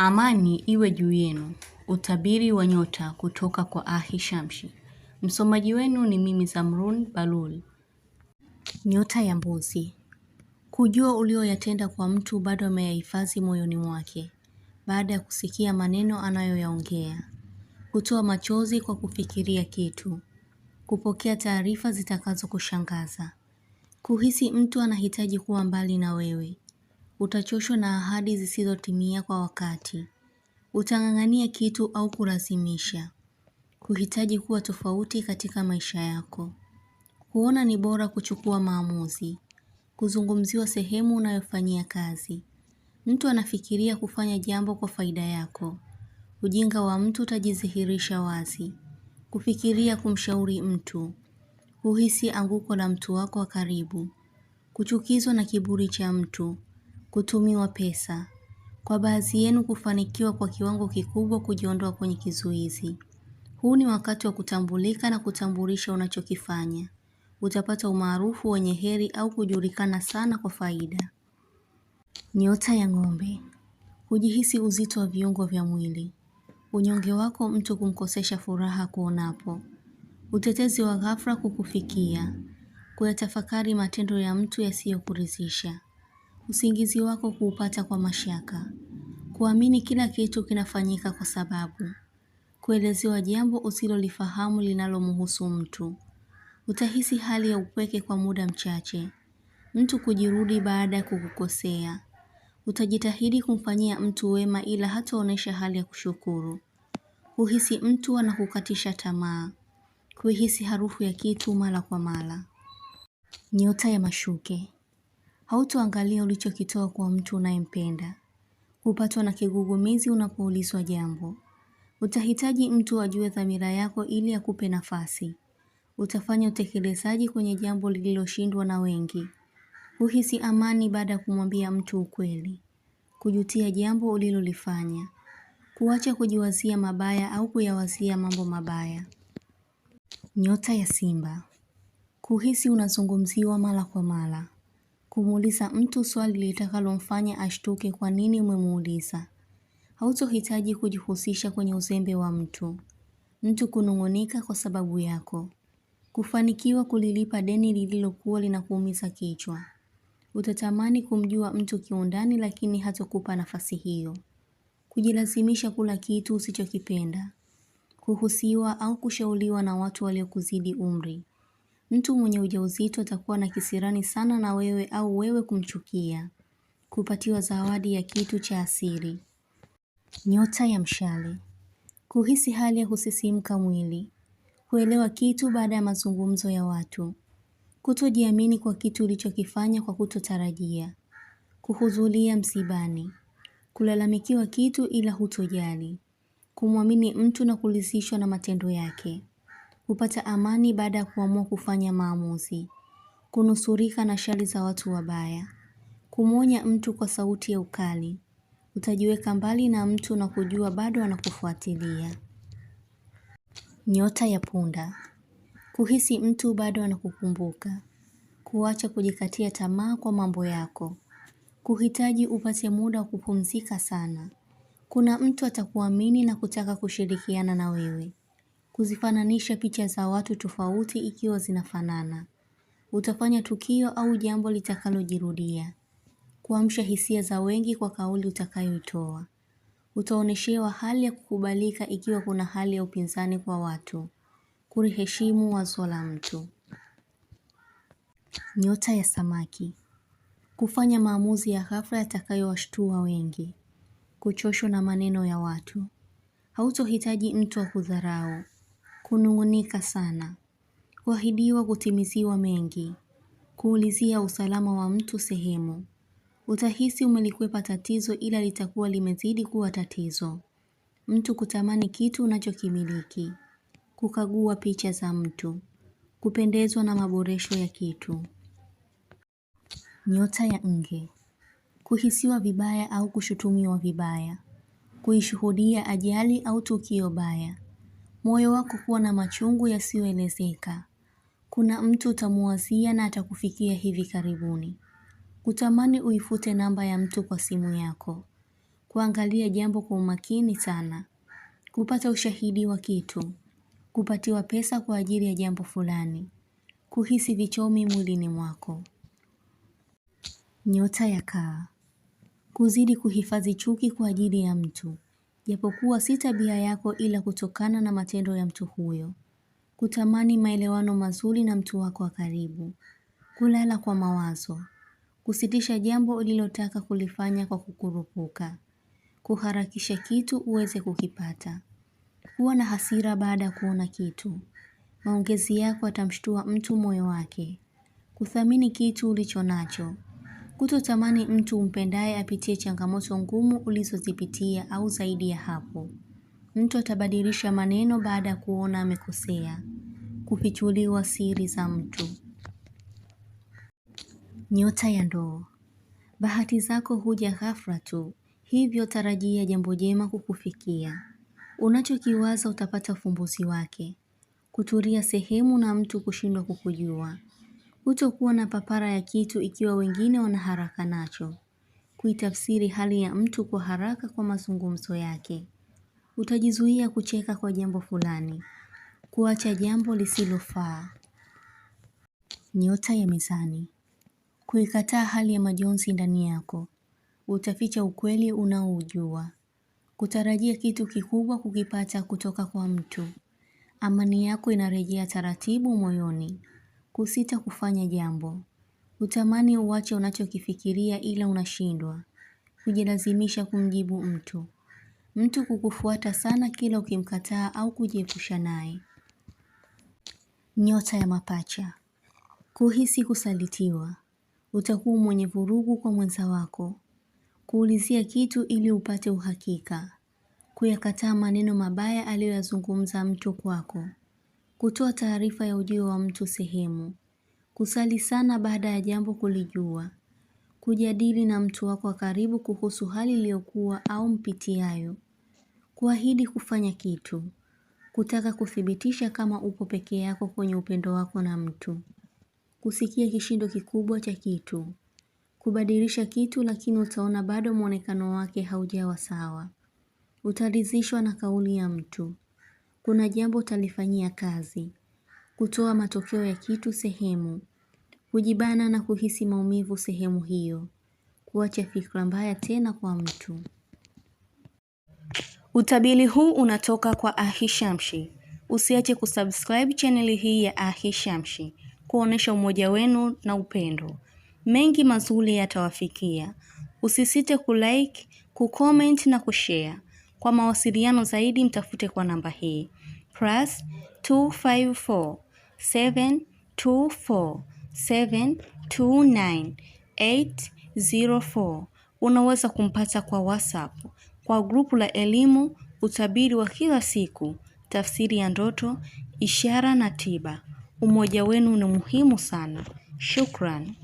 Amani iwe juu yenu. Utabiri wa nyota kutoka kwa Ahi Shamsi. Msomaji wenu ni mimi Zamrun Balul. Nyota ya Mbuzi. Kujua ulioyatenda kwa mtu bado ameyahifadhi moyoni mwake, baada ya kusikia maneno anayoyaongea. Kutoa machozi kwa kufikiria kitu. Kupokea taarifa zitakazo kushangaza. Kuhisi mtu anahitaji kuwa mbali na wewe. Utachoshwa na ahadi zisizotimia kwa wakati. Utang'ang'ania kitu au kulazimisha. Kuhitaji kuwa tofauti katika maisha yako. Kuona ni bora kuchukua maamuzi. Kuzungumziwa sehemu unayofanyia kazi. Mtu anafikiria kufanya jambo kwa faida yako. Ujinga wa mtu utajidhihirisha wazi. Kufikiria kumshauri mtu. Kuhisi anguko la mtu wako wa karibu. Kuchukizwa na kiburi cha mtu. Kutumiwa pesa. Kwa baadhi yenu kufanikiwa kwa kiwango kikubwa kujiondoa kwenye kizuizi. Huu ni wakati wa kutambulika na kutambulisha unachokifanya. Utapata umaarufu wenye heri au kujulikana sana kwa faida. Nyota ya Ng'ombe. Hujihisi uzito wa viungo vya mwili. Unyonge wako mtu kumkosesha furaha kuonapo. Utetezi wa ghafla kukufikia. Kuyatafakari matendo ya mtu yasiyokuridhisha. Usingizi wako kuupata kwa mashaka. Kuamini kila kitu kinafanyika kwa sababu. Kuelezewa jambo usilolifahamu linalomhusu mtu. Utahisi hali ya upweke kwa muda mchache. Mtu kujirudi baada ya kukukosea. Utajitahidi kumfanyia mtu wema ila hataonesha hali ya kushukuru. Kuhisi mtu anakukatisha tamaa. Kuhisi harufu ya kitu mara kwa mara. Nyota ya Mashuke. Hautoangalia ulichokitoa kwa mtu unayempenda. Kupatwa na kigugumizi unapoulizwa jambo. Utahitaji mtu ajue dhamira yako ili akupe nafasi. Utafanya utekelezaji kwenye jambo lililoshindwa na wengi. Uhisi amani baada ya kumwambia mtu ukweli. Kujutia jambo ulilolifanya. Kuacha kujiwazia mabaya au kuyawazia mambo mabaya. Nyota ya Simba. Kuhisi unazungumziwa mara kwa mara. Kumuuliza mtu swali litakalomfanya ashtuke kwa nini umemuuliza. Hautohitaji kujihusisha kwenye uzembe wa mtu. Mtu kunung'unika kwa sababu yako. Kufanikiwa kulilipa deni lililokuwa linakuumiza kichwa. Utatamani kumjua mtu kiundani lakini hatakupa nafasi hiyo. Kujilazimisha kula kitu usichokipenda. Kuhusiwa au kushauriwa na watu waliokuzidi umri. Mtu mwenye ujauzito atakuwa na kisirani sana na wewe au wewe kumchukia. Kupatiwa zawadi ya kitu cha asili. Nyota ya Mshale. Kuhisi hali ya kusisimka mwili. Kuelewa kitu baada ya mazungumzo ya watu. Kutojiamini kwa kitu ulichokifanya kwa kutotarajia. Kuhudhuria msibani. Kulalamikiwa kitu ila hutojali. Kumwamini mtu na kuridhishwa na matendo yake. Kupata amani baada ya kuamua kufanya maamuzi. Kunusurika na shari za watu wabaya. Kumwonya mtu kwa sauti ya ukali. Utajiweka mbali na mtu na kujua bado anakufuatilia. Nyota ya Punda. Kuhisi mtu bado anakukumbuka. Kuacha kujikatia tamaa kwa mambo yako. Kuhitaji upate muda wa kupumzika sana. Kuna mtu atakuamini na kutaka kushirikiana na wewe. Kuzifananisha picha za watu tofauti ikiwa zinafanana. Utafanya tukio au jambo litakalojirudia. Kuamsha hisia za wengi kwa kauli utakayoitoa. Utaoneshewa hali ya kukubalika ikiwa kuna hali ya upinzani kwa watu. Kuliheshimu wazo la mtu. Nyota ya Samaki. Kufanya maamuzi ya ghafla yatakayowashtua wengi. Kuchoshwa na maneno ya watu. Hautohitaji mtu wa kudharau. Kunung'unika sana. Kuahidiwa kutimiziwa mengi. Kuulizia usalama wa mtu sehemu. Utahisi umelikwepa tatizo ila litakuwa limezidi kuwa tatizo. Mtu kutamani kitu unachokimiliki. Kukagua picha za mtu. Kupendezwa na maboresho ya kitu. Nyota ya Nge. Kuhisiwa vibaya au kushutumiwa vibaya. Kuishuhudia ajali au tukio baya. Moyo wako kuwa na machungu yasiyoelezeka. Kuna mtu utamuwazia na atakufikia hivi karibuni. Kutamani uifute namba ya mtu kwa simu yako. kuangalia jambo kwa umakini sana, kupata ushahidi wa kitu, kupatiwa pesa kwa ajili ya jambo fulani, kuhisi vichomi mwilini mwako. Nyota ya Kaa. Kuzidi kuhifadhi chuki kwa ajili ya mtu, japokuwa si tabia yako ila kutokana na matendo ya mtu huyo. Kutamani maelewano mazuri na mtu wako wa karibu. Kulala kwa mawazo. Kusitisha jambo ulilotaka kulifanya kwa kukurupuka. Kuharakisha kitu uweze kukipata. Kuwa na hasira baada ya kuona kitu. Maongezi yako yatamshtua mtu moyo wake. Kuthamini kitu ulicho nacho. Kutotamani mtu umpendaye apitie changamoto ngumu ulizozipitia au zaidi ya hapo. Mtu atabadilisha maneno baada ya kuona amekosea. Kufichuliwa siri za mtu. Nyota ya Ndoo. Bahati zako huja ghafla tu, hivyo tarajia jambo jema kukufikia. Unachokiwaza utapata ufumbuzi wake. Kutulia sehemu na mtu kushindwa kukujua. Kutokuwa na papara ya kitu ikiwa wengine wana haraka nacho. Kuitafsiri hali ya mtu kwa haraka kwa mazungumzo yake. Utajizuia kucheka kwa jambo fulani. Kuacha jambo lisilofaa. Nyota ya Mizani. Kuikataa hali ya majonzi ndani yako. Utaficha ukweli unaoujua. Kutarajia kitu kikubwa kukipata kutoka kwa mtu. Amani yako inarejea taratibu moyoni. Kusita kufanya jambo. Utamani uache unachokifikiria ila unashindwa. Kujilazimisha kumjibu mtu. Mtu kukufuata sana kila ukimkataa au kujiepusha naye. Nyota ya Mapacha. Kuhisi kusalitiwa. Utakuwa mwenye vurugu kwa mwenza wako. Kuulizia kitu ili upate uhakika. Kuyakataa maneno mabaya aliyoyazungumza mtu kwako. Kutoa taarifa ya ujio wa mtu sehemu. Kusali sana baada ya jambo kulijua. Kujadili na mtu wako wa karibu kuhusu hali iliyokuwa au mpitiayo. Kuahidi kufanya kitu. Kutaka kuthibitisha kama upo peke yako kwenye upendo wako na mtu. Kusikia kishindo kikubwa cha kitu. Kubadilisha kitu lakini utaona bado muonekano wake haujawa sawa. Utaridhishwa na kauli ya mtu. Kuna jambo utalifanyia kazi. Kutoa matokeo ya kitu sehemu. Kujibana na kuhisi maumivu sehemu hiyo. Kuacha fikra mbaya tena kwa mtu. Utabiri huu unatoka kwa Ahishamshi. Usiache kusubscribe channel hii ya Ahishamshi, kuonesha umoja wenu na upendo. Mengi mazuri yatawafikia. Usisite kulike, kucomment na kushare. Kwa mawasiliano zaidi mtafute kwa namba hii +254 724 729 804. Unaweza kumpata kwa WhatsApp, kwa grupu la elimu, utabiri wa kila siku, tafsiri ya ndoto, ishara na tiba. Umoja wenu ni muhimu sana. Shukran.